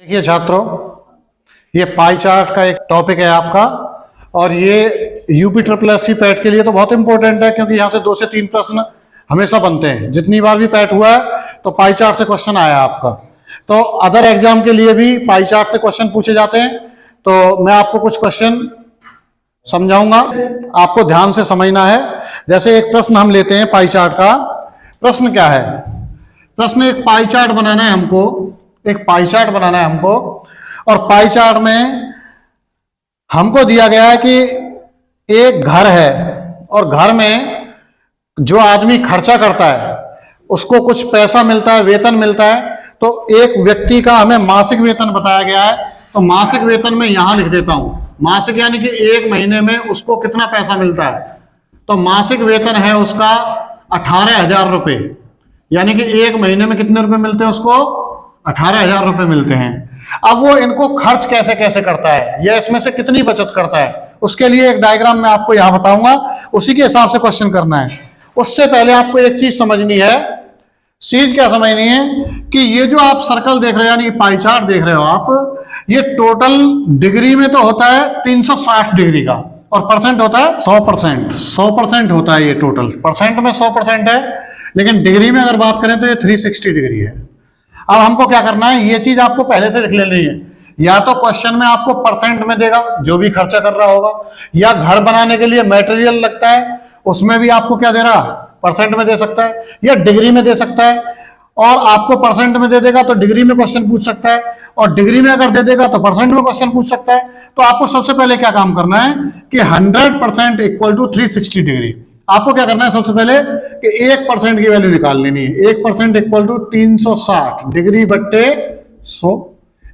देखिए छात्रों, ये पाई चार्ट का एक टॉपिक है आपका और ये यूपी ट्रिपल एससी पैट के लिए तो बहुत इंपॉर्टेंट है, क्योंकि यहाँ से 2 से 3 प्रश्न हमेशा बनते हैं। जितनी बार भी पैट हुआ है तो पाई चार्ट से क्वेश्चन आया आपका। तो अदर एग्जाम के लिए भी पाई चार्ट से क्वेश्चन पूछे जाते हैं। तो मैं आपको कुछ क्वेश्चन समझाऊंगा, आपको ध्यान से समझना है। जैसे एक प्रश्न हम लेते हैं पाई चार्ट का। प्रश्न क्या है? प्रश्न एक पाई चार्ट बनाना है हमको, एक पाई चार्ट बनाना है हमको। और पाई चार्ट में हमको दिया गया है कि एक घर है और घर में जो आदमी खर्चा करता है उसको कुछ पैसा मिलता है, वेतन मिलता है। तो एक व्यक्ति का हमें मासिक वेतन बताया गया है, तो मासिक वेतन में यहां लिख देता हूं। मासिक यानी कि एक महीने में उसको कितना पैसा मिलता है। तो मासिक वेतन है उसका 18,000 रुपये, यानी कि एक महीने में कितने रुपए मिलते हैं उसको? 18,000 रुपए मिलते हैं। अब वो इनको खर्च कैसे कैसे करता है, या इसमें से कितनी बचत करता है, उसके लिए एक डायग्राम मैं आपको यहां बताऊंगा, उसी के हिसाब से क्वेश्चन करना है। उससे पहले आपको एक चीज समझनी है। चीज क्या समझनी है कि ये जो आप सर्कल देख रहे हो, यानी पाई चार्ट देख रहे हो आप, ये टोटल डिग्री में तो होता है 360 डिग्री का, और परसेंट होता है 100%। 100% होता है ये टोटल, परसेंट में 100% है, लेकिन डिग्री में अगर बात करें तो ये 360 डिग्री है। अब हमको क्या करना है, ये चीज आपको पहले से लिख लेनी है। या तो क्वेश्चन में आपको परसेंट में देगा जो भी खर्चा कर रहा होगा, या घर बनाने के लिए मटेरियल लगता है उसमें भी आपको क्या दे रहा, परसेंट में दे सकता है, या डिग्री में दे सकता है। और आपको परसेंट में दे देगा तो डिग्री में क्वेश्चन पूछ सकता है, और डिग्री में अगर दे देगा तो परसेंट में क्वेश्चन पूछ सकता है। तो आपको सबसे पहले क्या काम करना है कि 100% इक्वल टू 360 डिग्री। आपको क्या करना है सबसे पहले कि 1% की वैल्यू निकाल लेनी है। 1% इक्वल टू 360 डिग्री बट्टे 100।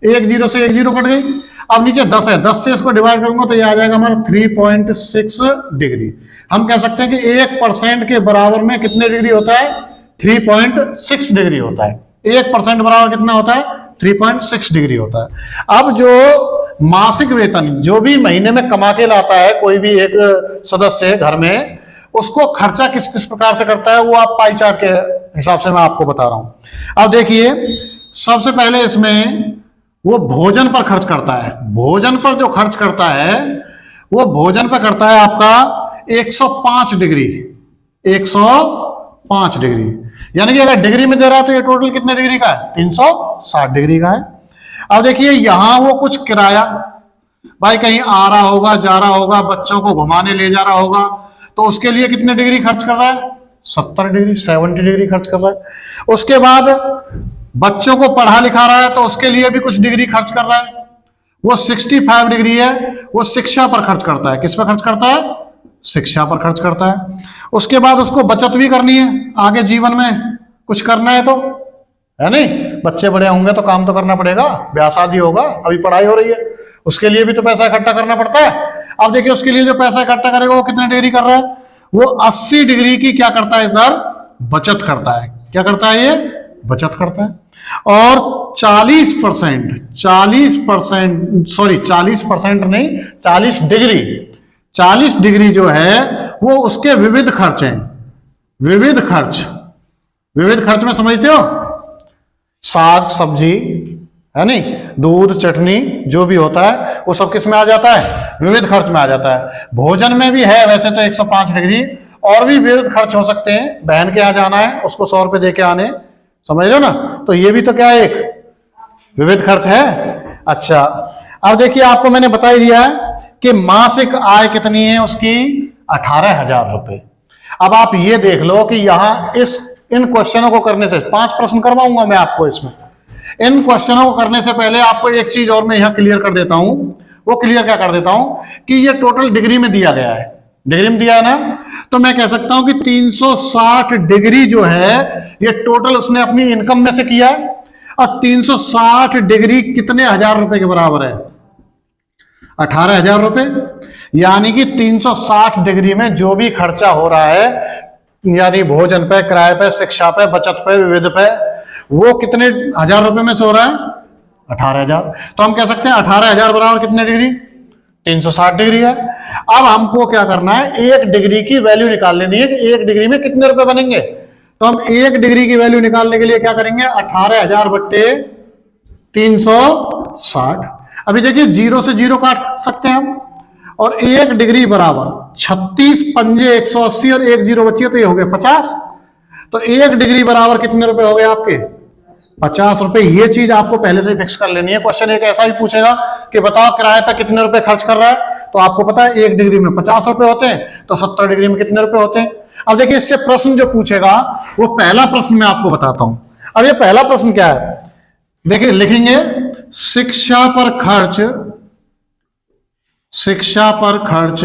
1 0 से 1 0 कट गई। अब नीचे 10 है, 10 से इसको डिवाइड करूंगा तो ये आ जाएगा हमारा 3.6 डिग्री। हम कह सकते हैं कि 1% के बराबर में कितने डिग्री होता है? 3.6 डिग्री होता है। 1% बराबर कितना होता है? 3.6 डिग्री होता है। अब जो मासिक वेतन जो भी महीने में कमा के लाता है कोई भी एक सदस्य घर में, उसको खर्चा किस किस प्रकार से करता है वो आप पाई चार्ट के हिसाब से मैं आपको बता रहा हूं। अब देखिए, सबसे पहले इसमें वो भोजन पर खर्च करता है। भोजन पर जो खर्च करता है वो भोजन पर करता है आपका 105 डिग्री। 105 डिग्री, यानी कि अगर डिग्री में दे रहा है तो ये टोटल कितने डिग्री का है? 360 डिग्री का है। अब देखिए यहां वो कुछ किराया, भाई कहीं आ रहा होगा, जा रहा होगा, बच्चों को घुमाने ले जा रहा होगा, तो उसके लिए कितने डिग्री खर्च कर रहा है? 70 डिग्री, 70 डिग्री खर्च कर रहा है। उसके बाद बच्चों को पढ़ा लिखा रहा है तो उसके लिए भी कुछ डिग्री खर्च कर रहा है, वो 65 डिग्री है। वो शिक्षा पर खर्च करता है। किस पर खर्च करता है? शिक्षा पर खर्च करता है। उसके बाद उसको बचत भी करनी है, आगे जीवन में कुछ करना है तो, है नहीं? बच्चे बड़े होंगे तो काम तो करना पड़ेगा, ब्याह शादी होगा, अभी पढ़ाई हो रही है, उसके लिए भी तो पैसा इकट्ठा करना पड़ता है। अब देखिए उसके लिए जो पैसा इकट्ठा करेगा वो कितने डिग्री कर रहा है? वो 80 डिग्री की क्या करता है? इधर बचत करता है। क्या करता है? ये बचत करता है। और 40% नहीं, 40 डिग्री, 40 डिग्री जो है वो उसके विविध खर्च हैं। विविध खर्च, विविध खर्च में समझते हो? साग सब्जी, है नहीं, दूध चटनी जो भी होता है वो सब किस में आ जाता है? विविध खर्च में आ जाता है। भोजन में भी है वैसे तो 105 डिग्री, और भी विविध खर्च हो सकते हैं। बहन के यहाँ जाना है, उसको 100 रुपए दे के आने, समझ रहे हो ना? तो ये भी तो क्या है? एक विविध खर्च है। अच्छा, अब देखिए आपको मैंने बता ही दिया है कि मासिक आय कितनी है उसकी? 18,000 रुपए। अब आप ये देख लो कि यहां इन क्वेश्चनों को करने से 5 प्रश्न करवाऊंगा मैं आपको इसमें। इन क्वेश्चनों को करने से पहले आपको एक चीज और मैं यहां क्लियर कर देता हूं। वो क्लियर क्या कर देता हूं कि ये टोटल डिग्री में दिया गया है। डिग्री में दिया है ना, तो मैं कह सकता हूं कि 360 डिग्री जो है ये टोटल उसने अपनी इनकम में से किया है। और 360 डिग्री कितने हजार रुपए के बराबर है? 18,000 रुपए। यानी कि 360 डिग्री में जो भी खर्चा हो रहा है, यानी भोजन पे, किराए पे, शिक्षा पे, बचत पे, विविध पे, वो कितने हजार रुपए में से हो रहा है? 18,000। तो हम कह सकते हैं 18,000 बराबर कितने डिग्री? 360 डिग्री है। अब हमको क्या करना है? 1 डिग्री की वैल्यू निकाल लेनी है कि 1 डिग्री में कितने रुपए बनेंगे। तो हम 1 डिग्री की वैल्यू निकालने के लिए क्या करेंगे? 18,000 बट्टे 360 60। अभी देखिए 0 से 0 काट सकते हैं हम, और 1 डिग्री बराबर 36 पंजे 180 और 1 जीरो बची है, तो ये हो गए 50। तो 1 डिग्री बराबर कितने रुपए हो गए आपके? 50 रुपए। ये चीज आपको पहले से ही फिक्स कर लेनी है। क्वेश्चन एक ऐसा ही पूछेगा कि बताओ किराए पर कितने रुपए खर्च कर रहा है, तो आपको पता है 1 डिग्री में 50 रुपए होते हैं, तो 70 डिग्री में कितने रुपए होते हैं। अब देखिए इससे प्रश्न जो पूछेगा वो पहला प्रश्न मैं आपको बताता हूं। अब ये पहला प्रश्न क्या है, देखिए लिखेंगे शिक्षा पर खर्च, शिक्षा पर खर्च,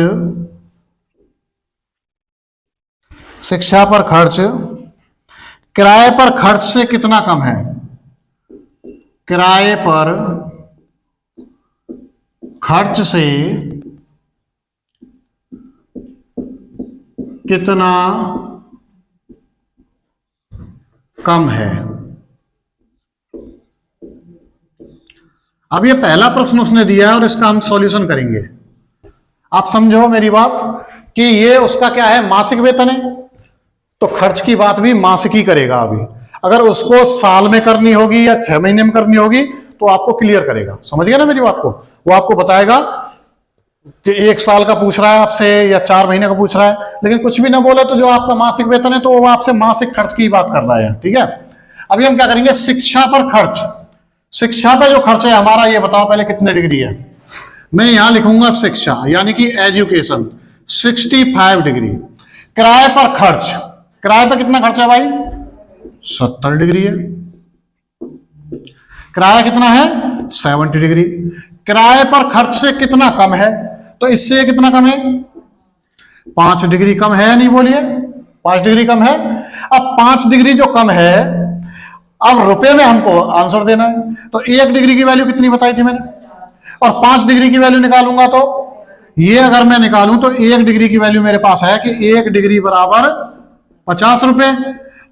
शिक्षा पर खर्च किराए पर खर्च से कितना कम है। किराए पर खर्च से कितना कम है। अब ये पहला प्रश्न उसने दिया है और इसका हम सॉल्यूशन करेंगे। आप समझो मेरी बात कि ये उसका क्या है, मासिक वेतन है, तो खर्च की बात भी मासिक ही करेगा। अभी अगर उसको साल में करनी होगी या 6 महीने में करनी होगी तो आपको क्लियर करेगा। समझ गया ना मेरी बात को? वो आपको बताएगा कि 1 साल का पूछ रहा है आपसे या 4 महीने का पूछ रहा है, लेकिन कुछ भी ना बोले तो जो आपका मासिक वेतन है तो वो आपसे मासिक खर्च की बात कर रहा है। ठीक है, अभी हम क्या करेंगे, शिक्षा पर खर्च। शिक्षा पर जो खर्च है हमारा, ये बताओ पहले कितने डिग्री है। मैं यहां लिखूंगा शिक्षा यानी कि एजुकेशन 65 डिग्री। किराए पर खर्च, किराए पर कितना खर्च है भाई? 70 डिग्री है। किराया कितना है? 70 डिग्री। किराए पर खर्च से कितना कम है, तो इससे कितना कम है? 5 डिग्री कम है, नहीं बोलिए 5 डिग्री कम है। अब 5 डिग्री जो कम है, अब रुपए में हमको आंसर देना है, तो 1 डिग्री की वैल्यू कितनी बताई थी मैंने, और 5 डिग्री की वैल्यू निकालूंगा तो ये अगर मैं निकालूं तो 1 डिग्री की वैल्यू मेरे पास है कि 1 डिग्री बराबर 50 रुपए,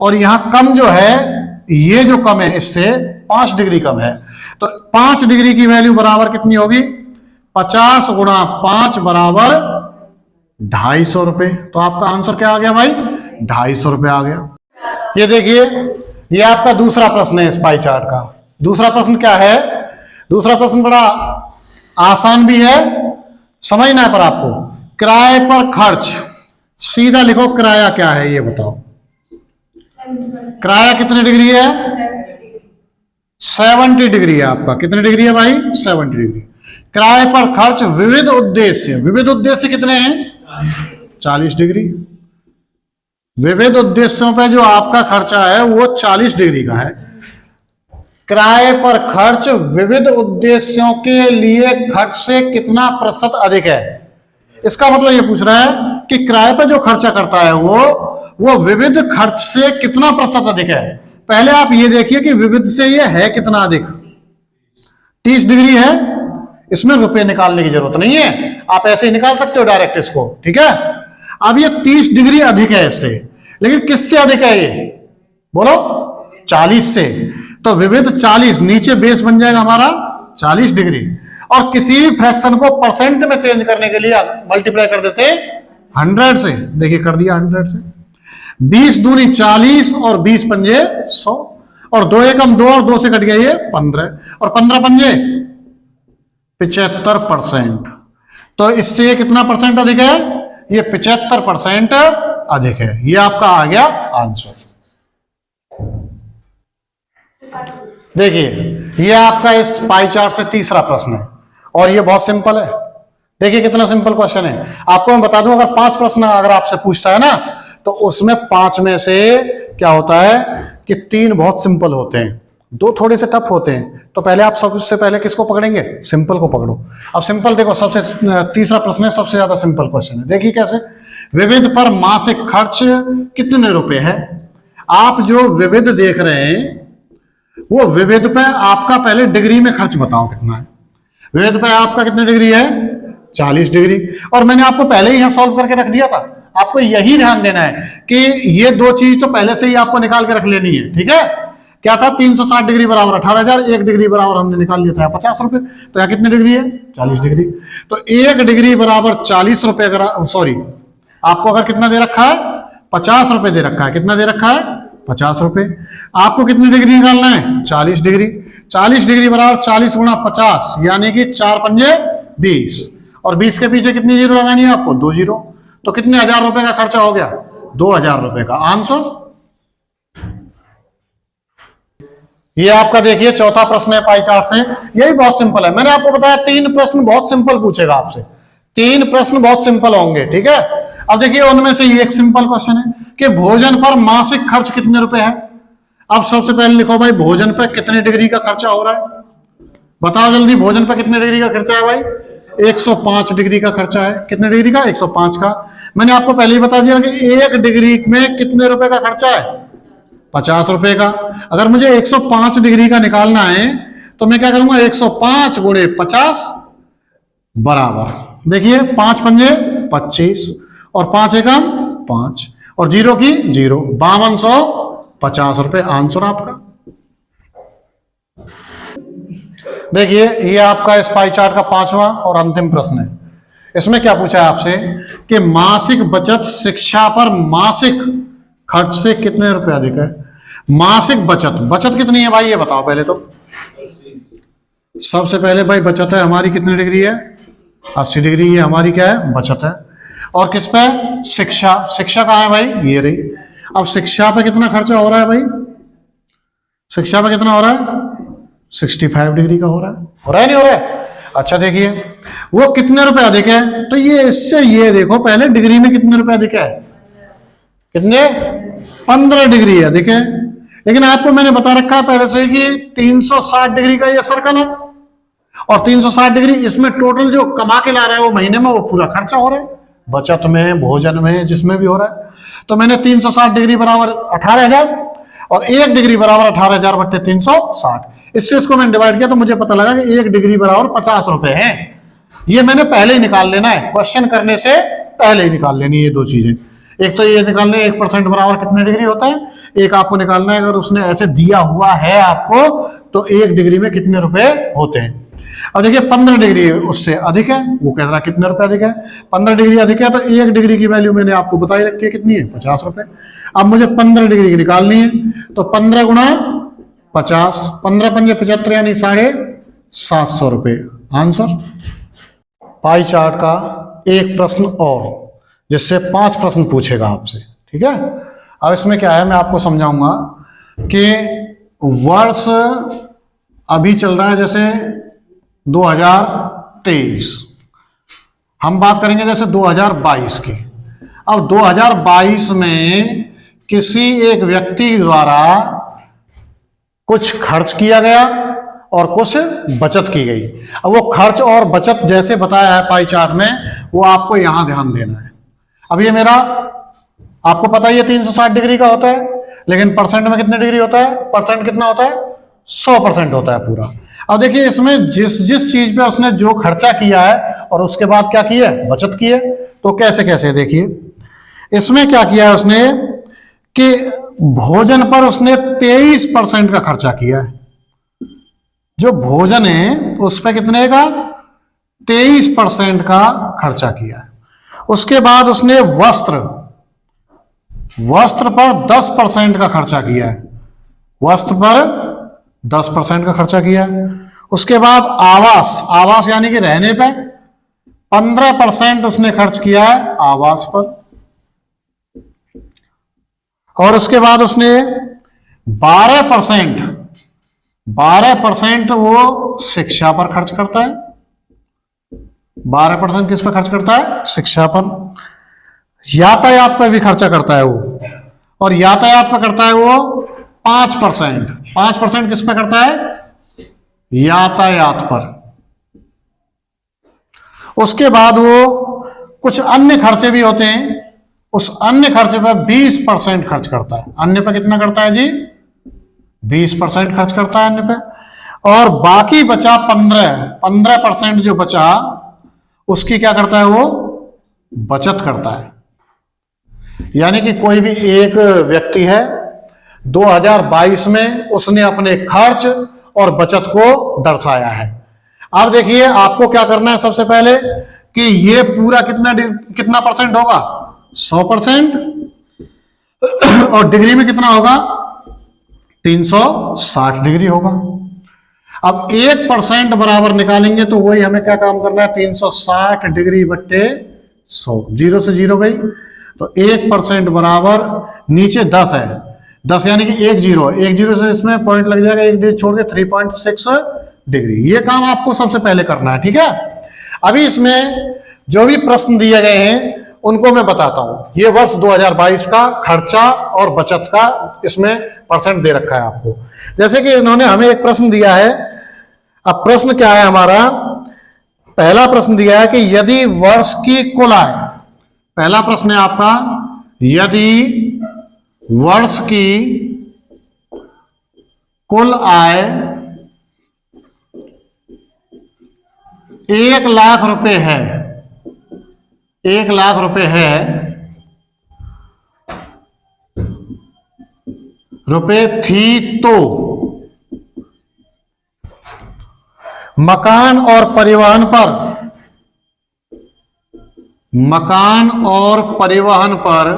और यहां कम जो है, ये जो कम है इससे 5 डिग्री कम है, तो 5 डिग्री की वैल्यू बराबर कितनी होगी? 50 गुणा 5 बराबर 250 रुपए। तो आपका आंसर क्या आ गया भाई? 250 रुपए आ गया। ये देखिए, ये आपका दूसरा प्रश्न है इस पाई चार्ट का। दूसरा प्रश्न क्या है? दूसरा प्रश्न बड़ा आसान भी है, समझना है पर आपको। किराए पर खर्च, सीधा लिखो किराया क्या है ये बताओ। किराया कितने डिग्री है? 70 डिग्री है आपका। कितने डिग्री है भाई? 70 डिग्री। किराए पर खर्च विविध उद्देश्य, विविध उद्देश्य कितने हैं? 40 डिग्री। विविध उद्देश्यों पे जो आपका खर्चा है वो 40 डिग्री का है। किराए पर खर्च विविध उद्देश्यों के लिए खर्च से कितना प्रतिशत अधिक है। इसका मतलब ये पूछ रहा है कि किराए पर जो खर्चा करता है वो विविध खर्च से कितना प्रतिशत अधिक है। पहले आप ये देखिए कि विविध से ये है कितना अधिक। 30 डिग्री है, इसमें रुपए निकालने की जरूरत नहीं है, आप ऐसे ही निकाल सकते हो डायरेक्ट इसको। ठीक है, अब ये 30 डिग्री अधिक है इससे, लेकिन किससे अधिक है ये बोलो? 40 से। तो विविध 40, नीचे बेस बन जाएगा हमारा 40 डिग्री, और किसी भी फ्रैक्शन को परसेंट में चेंज करने के लिए मल्टीप्लाई कर देते 100 से। देखिए कर दिया 100 से। 20 दूनी 40 और 20 पंजे 100, और 2 एकम 2 और 2 से कट गया ये 15, और 15 पंजे 75%। तो इससे कितना परसेंट अधिक है? ये 75% अधिक है। ये आपका आ गया आंसर। देखिए ये आपका इस पाई चार्ट से तीसरा प्रश्न है, और ये बहुत सिंपल है। देखिए कितना सिंपल क्वेश्चन है। आपको मैं बता दूं, अगर 5 प्रश्न अगर आपसे पूछता है ना, तो उसमें 5 में से क्या होता है कि 3 बहुत सिंपल होते हैं, 2 थोड़े से टफ होते हैं। तो पहले आप सबसे पहले किसको पकड़ेंगे? सिंपल को पकड़ो। अब सिंपल देखो, सबसे तीसरा प्रश्न है, सबसे ज्यादा सिंपल क्वेश्चन है। देखिए कैसे, विविध पर मासिक खर्च कितने रुपए है। आप जो विविध देख रहे हैं वो विविध पे आपका पहले डिग्री में खर्च बताओ कितना है। विविध पे आपका कितने डिग्री है? 40 डिग्री। और मैंने आपको पहले ही यहां सॉल्व करके रख दिया था। आपको यही ध्यान देना है कि ये 2 चीज तो पहले से ही आपको निकाल के रख लेनी है। ठीक है, क्या था? 360 डिग्री बराबर 18,000, 1 डिग्री बराबर हमने निकाल लिया था 50 रुपए। तो यहाँ कितने डिग्री है? 40 डिग्री। तो 1 डिग्री बराबर 40 रुपए। अगर सॉरी, आपको अगर कितना दे रखा है? 50 रुपए दे रखा है। कितना दे रखा है? 50 रुपए। आपको कितनी डिग्री निकालना है? 40 डिग्री। 40 डिग्री बराबर 40 गुणा 50, यानी कि 4 पंजे 20, और 20 के पीछे कितनी जीरो लगानी है आपको? 2 जीरो। तो कितने हजार रुपए का खर्चा हो गया? 2000 रुपए का। आंसर ये आपका देखिए चौथा प्रश्न है पाई चार्ट से। यही बहुत सिंपल है, मैंने आपको बताया 3 प्रश्न बहुत सिंपल पूछेगा आपसे, 3 प्रश्न बहुत सिंपल होंगे, ठीक है। अब देखिए उनमें से ये एक सिंपल क्वेश्चन है कि भोजन पर मासिक खर्च कितने रुपए है। अब सबसे पहले लिखो भाई, भोजन पर कितने डिग्री का खर्चा हो रहा है? बताओ जल्दी, भोजन पर कितने डिग्री का खर्चा है भाई? 105 डिग्री का खर्चा है। कितने डिग्री का? 105 का। मैंने आपको पहले ही बता दिया कि 1 डिग्री में कितने रुपए का खर्चा है? 50 रुपए का। अगर मुझे 105 डिग्री का निकालना है तो मैं क्या करूंगा? 105 गुणे 50 बराबर, देखिए 5 पंजे 25 और 5 एकम 5 और 0 की 0, 5250 रुपए आंसर आपका। देखिए ये आपका इस पाई चार्ट का 5वां और अंतिम प्रश्न है। इसमें क्या पूछा है आपसे कि मासिक बचत शिक्षा पर मासिक खर्च से कितने रुपए अधिक है। मासिक बचत, बचत कितनी है भाई ये बताओ पहले तो। सबसे पहले भाई बचत है हमारी कितनी डिग्री है? 80 डिग्री। ये हमारी क्या है? बचत है। और किस पे? शिक्षा। शिक्षा कहाँ है भाई? ये रही। अब शिक्षा पे कितना खर्चा हो रहा है भाई? शिक्षा पे कितना हो रहा है? 65 डिग्री का हो रहा है। हो रहा है नहीं हो रहा है? अच्छा देखिए वो कितने रुपए अधिक है, तो ये इससे ये देखो पहले डिग्री में कितने रुपए अधिक है? कितने? 15 डिग्री अधिक है। लेकिन आपको मैंने बता रखा है पहले से कि 360 डिग्री का ये सर्कल है, और 360 डिग्री इसमें टोटल जो कमा के ला रहा है वो महीने में वो पूरा खर्चा हो रहा है, बचत में, भोजन में, जिसमें भी हो रहा है। तो मैंने 360 डिग्री बराबर 18,000 और 1 डिग्री बराबर 18,000 बट्टे 360, इससे इसको मैंने डिवाइड किया तो मुझे पता लगा कि 1 डिग्री बराबर 50 रुपए है। ये मैंने पहले ही निकाल लेना है, क्वेश्चन करने से पहले ही निकाल लेनी है ये दो चीजें। एक तो ये निकालना है 1% बराबर कितने डिग्री होता है, एक आपको निकालना है अगर उसने ऐसे दिया हुआ है आपको तो 1 डिग्री में कितने रुपए होते हैं। अब देखिए 15 डिग्री उससे अधिक है, वो कह रहा है कितने रुपए अधिक है, 15 डिग्री अधिक है तो 1 डिग्री की वैल्यू मैंने आपको बताई रखी है कितनी है, 50 रुपए। अब मुझे 15 डिग्री की निकालनी है तो 15 गुणा 50, 15 पंजे 75 यानी 750 रुपए आंसर। पाई चार्ट का एक प्रश्न और जिससे 5 प्रश्न पूछेगा आपसे, ठीक है। अब इसमें क्या है मैं आपको समझाऊंगा कि वर्ष अभी चल रहा है जैसे 2023, हम बात करेंगे जैसे 2022 की। अब 2022 में किसी एक व्यक्ति द्वारा कुछ खर्च किया गया और कुछ बचत की गई। अब वो खर्च और बचत जैसे बताया है पाई चार्ट में वो आपको यहां ध्यान देना है। अब ये मेरा आपको पता ही है 360 डिग्री का होता है, लेकिन परसेंट में कितने डिग्री होता है, परसेंट कितना होता है, 100% होता है पूरा। अब देखिए इसमें जिस जिस चीज पे उसने जो खर्चा किया है और उसके बाद क्या किया है, बचत की है, तो कैसे कैसे देखिए इसमें क्या किया है उसने कि भोजन पर उसने 23% का खर्चा किया है। जो भोजन है उस पर कितने का, 23% का खर्चा किया है। उसके बाद उसने वस्त्र पर 10% का खर्चा किया है, वस्त्र पर 10% का खर्चा किया है। उसके बाद आवास यानी कि रहने पे 15% उसने खर्च किया है आवास पर। और उसके बाद उसने 12% वो शिक्षा पर खर्च करता है। 12% किस पर खर्च करता है, शिक्षा पर। यातायात पर भी खर्चा करता है वो, और यातायात पर करता है वो 5%। 5% किस पर करता है, यातायात पर। उसके बाद वो कुछ अन्य खर्चे भी होते हैं, उस अन्य खर्चे पर 20% खर्च करता है। अन्य पर कितना करता है जी, 20% खर्च करता है अन्य पे। और बाकी बचा 15% जो बचा उसकी क्या करता है, वो बचत करता है। यानी कि कोई भी एक व्यक्ति है 2022 में उसने अपने खर्च और बचत को दर्शाया है। अब देखिए आपको क्या करना है, सबसे पहले कि ये पूरा कितना परसेंट होगा, 100%, और डिग्री में कितना होगा, 360 डिग्री होगा। अब 1% बराबर निकालेंगे तो वही हमें क्या काम करना है, 360 डिग्री बट्टे 100, 0 से 0 गई, तो 1% बराबर नीचे 10 है, 10 यानी कि 1 जीरो, 1 जीरो से इसमें पॉइंट लग जाएगा, 1 डिग्री छोड़ के 3.6 डिग्री। ये काम आपको सबसे पहले करना है, ठीक है। अभी इसमें जो भी प्रश्न दिए गए हैं उनको मैं बताता हूं। ये वर्ष 2022 का खर्चा और बचत का इसमें परसेंट दे रखा है आपको। जैसे कि इन्होंने हमें एक प्रश्न दिया है। अब प्रश्न क्या है हमारा, पहला प्रश्न दिया है कि यदि वर्ष की कुल आय, पहला प्रश्न है आपका, यदि वर्ष की कुल आय 1 लाख रुपए है, 1 लाख रुपए है, रुपए थी, तो मकान और परिवहन पर, मकान और परिवहन पर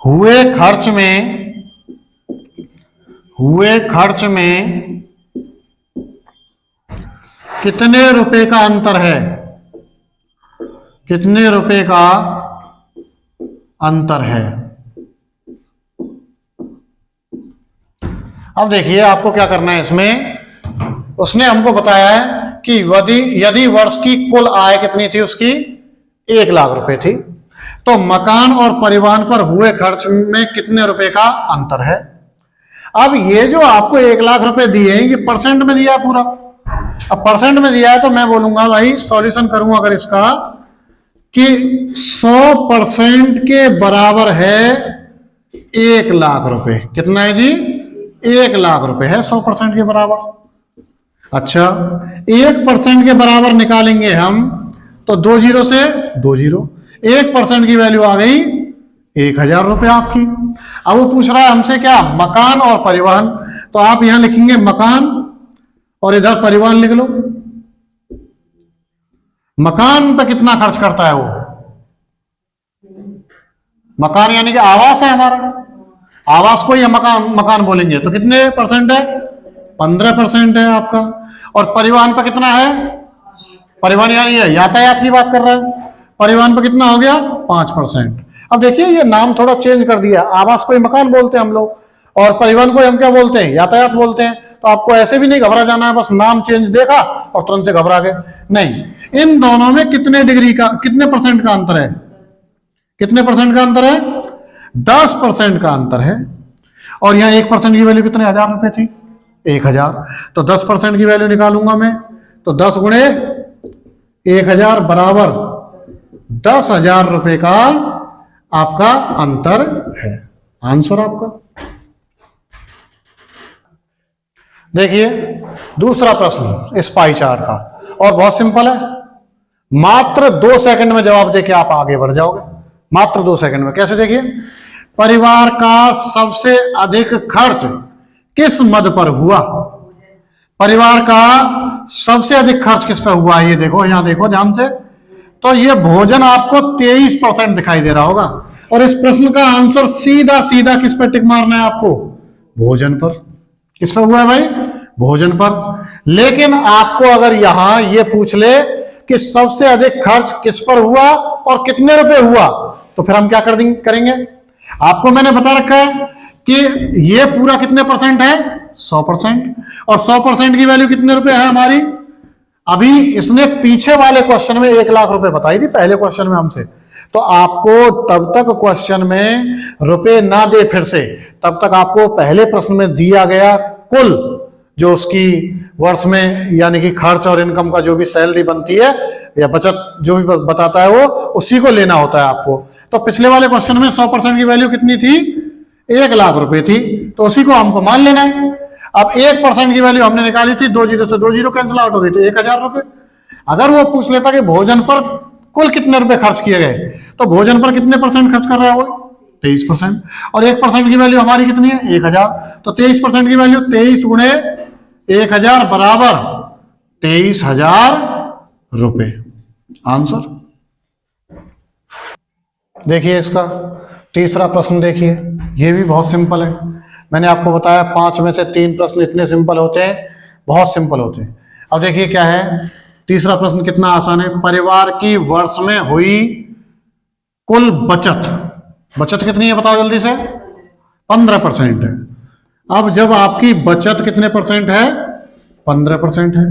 हुए खर्च में कितने रुपए का अंतर है, कितने रुपए का अंतर है। अब देखिए आपको क्या करना है इसमें, उसने हमको बताया है कि यदि वर्ष की कुल आय कितनी थी उसकी, 1 लाख रुपए थी, तो मकान और परिवहन पर हुए खर्च में कितने रुपए का अंतर है। अब ये जो आपको 1 लाख रुपए दिए हैं ये परसेंट में दिया है पूरा। अब परसेंट में दिया है तो मैं बोलूंगा भाई सॉल्यूशन करूंगा अगर इसका कि 100% के बराबर है 1 लाख रुपए। कितना है जी, 1 लाख रुपए है 100% के बराबर। अच्छा 1% के बराबर निकालेंगे हम तो 2 जीरो से 2 जीरो, 1% की वैल्यू आ गई 1000 रुपए आपकी। अब वो पूछ रहा है हमसे क्या, मकान और परिवहन, तो आप यहां लिखेंगे मकान और इधर परिवहन लिख लो। मकान पे कितना खर्च करता है वो, मकान यानी कि आवास है हमारा, आवास को या मकान बोलेंगे तो कितने परसेंट है, 15% है आपका। और परिवहन पर कितना है, परिवहन यानी यातायात की बात कर रहा है, परिवहन पर कितना हो गया 5%। अब देखिए ये नाम थोड़ा चेंज कर दिया, आवास को ही मकान बोलते हैं हम लोग और परिवहन को हम क्या बोलते हैं, यातायात बोलते हैं। तो आपको ऐसे भी नहीं घबरा जाना है बस नाम चेंज देखा और तुरंत से घबरा गए, नहीं। इन दोनों में कितने डिग्री का, कितने परसेंट का अंतर है, कितने परसेंट का अंतर है, 10% का अंतर है। और यहाँ 1% की वैल्यू कितने, 1000 रुपए थी, 1000, तो 10% की वैल्यू निकालूंगा मैं तो 10 गुणे 1000 बराबर 10,000 रुपए का आपका अंतर है। आंसर आपका। देखिए दूसरा प्रश्न इस पाई चार्ट का, और बहुत सिंपल है, मात्र 2 सेकंड में जवाब देके आप आगे बढ़ जाओगे, मात्र 2 सेकंड में। कैसे, देखिए, परिवार का सबसे अधिक खर्च किस मद पर हुआ, परिवार का सबसे अधिक खर्च किस पर हुआ, ये देखो, यहां देखो ध्यान से, तो ये भोजन आपको 23% दिखाई दे रहा होगा। और इस प्रश्न का आंसर सीधा सीधा किस पर टिक मारना है आपको, भोजन पर। किस पर हुआ है भाई, भोजन पर। लेकिन आपको अगर यहां ये पूछ ले कि सबसे अधिक खर्च किस पर हुआ और कितने रुपए हुआ, तो फिर हम क्या करेंगे, आपको मैंने बता रखा है कि ये पूरा कितने परसेंट है, 100%, और 100% की वैल्यु कितने रुपए है हमारी। अभी इसने पीछे वाले क्वेश्चन में 1 लाख रुपए बताई थी पहले क्वेश्चन में हमसे, तो आपको तब तक क्वेश्चन में रुपए ना दे फिर से, तब तक आपको पहले प्रश्न में दिया गया कुल जो उसकी वर्ष में यानी कि खर्च और इनकम का जो भी सैलरी बनती है या बचत जो भी बताता है वो उसी को लेना होता है आपको। तो पिछले वाले क्वेश्चन में 100% की वैल्यू कितनी थी, 1 लाख रुपए थी, तो उसी को हमको मान लेना है। अब 1% की वैल्यू हमने निकाली थी, 2 जीरो से 2 जीरो कैंसिल आउट हो गई, तो 1000 रुपए। अगर वो पूछ लेता कि भोजन पर कुल कितने रुपए खर्च किए गए, तो भोजन पर कितने परसेंट खर्च कर रहा है वो, 23%, और 1% की वैल्यू हमारी कितनी है, 1000, तो 23% की वैल्यू 23 गुणे 1000 बराबर 23,000 रुपए। आंसर। देखिए इसका तीसरा प्रश्न देखिए, ये भी बहुत सिंपल है। मैंने आपको बताया 5 में से 3 प्रश्न इतने सिंपल होते हैं, बहुत सिंपल होते हैं। अब देखिए क्या है, तीसरा प्रश्न कितना आसान है। परिवार की वर्ष में हुई कुल बचत, बचत कितनी है बताओ जल्दी से, 15% है। अब जब आपकी बचत कितने परसेंट है, 15% है,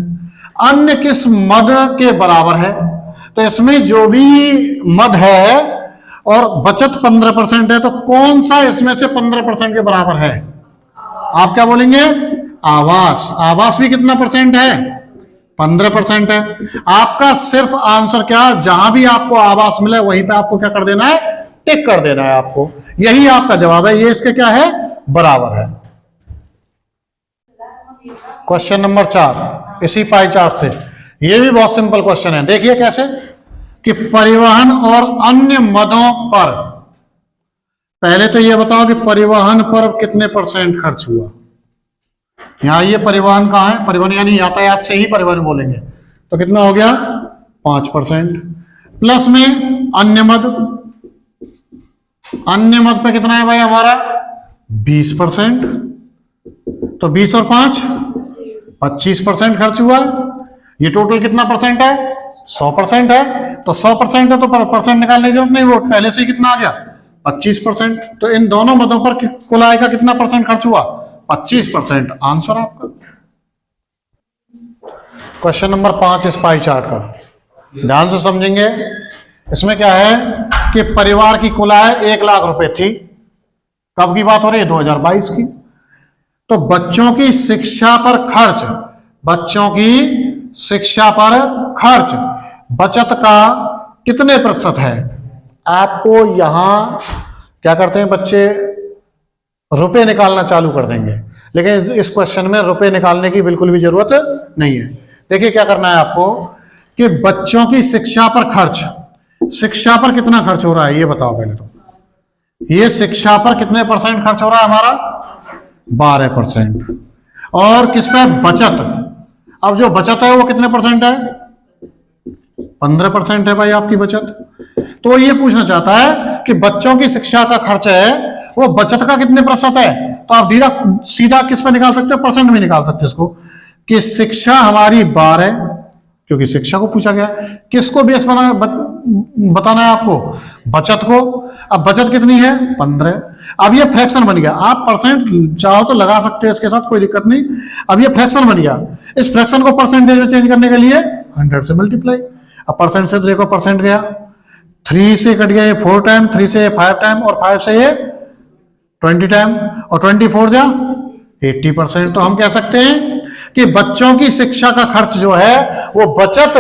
अन्य किस मद के बराबर है? तो इसमें जो भी मद है और बचत 15% है, तो कौन सा इसमें से 15% के बराबर है? आप क्या बोलेंगे? आवास। आवास भी कितना परसेंट है, 15% है। आपका सिर्फ आंसर क्या, जहां भी आपको आवास मिले वहीं पे आपको क्या कर देना है, टिक कर देना है आपको। यही आपका जवाब है, ये इसके क्या है, बराबर है। क्वेश्चन नंबर 4 इसी पाई चार्ट से, ये भी बहुत सिंपल क्वेश्चन है। देखिए कैसे कि परिवहन और अन्य मदों पर, पहले तो ये बताओ कि परिवहन पर कितने परसेंट खर्च हुआ। यहां ये परिवहन कहां है, परिवहन यानी यातायात से ही परिवहन बोलेंगे, तो कितना हो गया 5%। प्लस में अन्य मद, अन्य मद पे कितना है भाई हमारा 20%, तो 20 और 5 25% खर्च हुआ। ये टोटल कितना परसेंट है, 100% है। तो 100% है तो परसेंट निकालने की जरूरत नहीं, वो पहले से ही कितना आ गया 25%। तो इन दोनों मदों पर कुल आय का कितना परसेंट खर्च हुआ, 25%। आंसर आपका। क्वेश्चन नंबर 5 इस पाई चार्ट का ध्यान से समझेंगे। इसमें क्या है कि परिवार की कुल आय 1 लाख रुपए थी। कब की बात हो रही है, 2022 की। तो बच्चों की शिक्षा पर खर्च, बच्चों की शिक्षा पर खर्च बचत का कितने प्रतिशत है? आपको यहां क्या करते हैं बच्चे, रुपए निकालना चालू कर देंगे, लेकिन इस क्वेश्चन में रुपए निकालने की बिल्कुल भी जरूरत नहीं है। देखिए क्या करना है आपको कि बच्चों की शिक्षा पर खर्च, शिक्षा पर कितना खर्च हो रहा है ये बताओ पहले तो। ये शिक्षा पर कितने परसेंट खर्च हो रहा है हमारा, 12%। और किस पे, बचत। अब जो बचत है वो कितने परसेंट है, 15% है भाई आपकी बचत। तो ये पूछना चाहता है कि बच्चों की शिक्षा का खर्च है वो बचत का कितने प्रतिशत है। तो आप सीधा किस पे निकाल सकते हो, परसेंट में निकाल सकते हो इसको, कि शिक्षा हमारी 12, क्योंकि शिक्षा को पूछा गया। किसको बेस बताना है आपको, बचत को। अब बचत कितनी है 15। अब ये फ्रैक्शन बन गया, आप परसेंट चाहो तो लगा सकते हैं इसके साथ, कोई दिक्कत नहीं। अब ये फ्रैक्शन बन गया, इस फ्रैक्शन को परसेंटेज में चेंज करने के लिए 100 से मल्टीप्लाई। अब परसेंट से देखो परसेंट गया, 3 से कट गया ये 4 टाइम, 3 से 5 टाइम, और 5 से ये 20 टाइम, और 24 जा 80%। तो हम कह सकते हैं कि बच्चों की शिक्षा का खर्च जो है वो बचत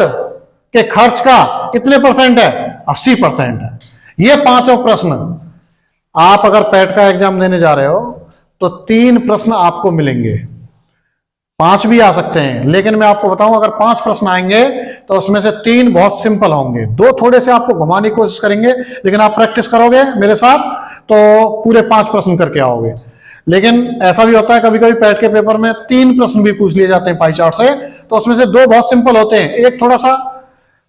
के खर्च का कितने परसेंट है, 80% है। ये 5 प्रश्न आप अगर पैट का एग्जाम देने जा रहे हो तो 3 प्रश्न आपको मिलेंगे, 5 भी आ सकते हैं, लेकिन मैं आपको बताऊं अगर 5 प्रश्न आएंगे तो उसमें से 3 बहुत सिंपल होंगे, 2 थोड़े से आपको घुमाने की कोशिश करेंगे, लेकिन आप प्रैक्टिस करोगे मेरे साथ तो पूरे 5 प्रश्न करके आओगे। लेकिन ऐसा भी होता है कभी कभी पैट के पेपर में 3 प्रश्न भी पूछ लिए जाते हैं पाई चार्ट से, तो उसमें से 2 बहुत सिंपल होते हैं, एक थोड़ा सा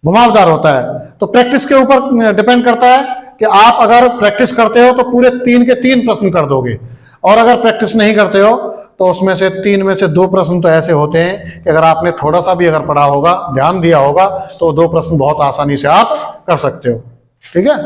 घुमावदार होता है। तो प्रैक्टिस के ऊपर डिपेंड करता है कि आप अगर प्रैक्टिस करते हो तो पूरे 3 के 3 प्रश्न कर दोगे, और अगर प्रैक्टिस नहीं करते हो तो उसमें से 3 में से 2 प्रश्न तो ऐसे होते हैं कि अगर आपने थोड़ा सा भी अगर पढ़ा होगा, ध्यान दिया होगा, तो 2 प्रश्न बहुत आसानी से आप कर सकते हो। ठीक है।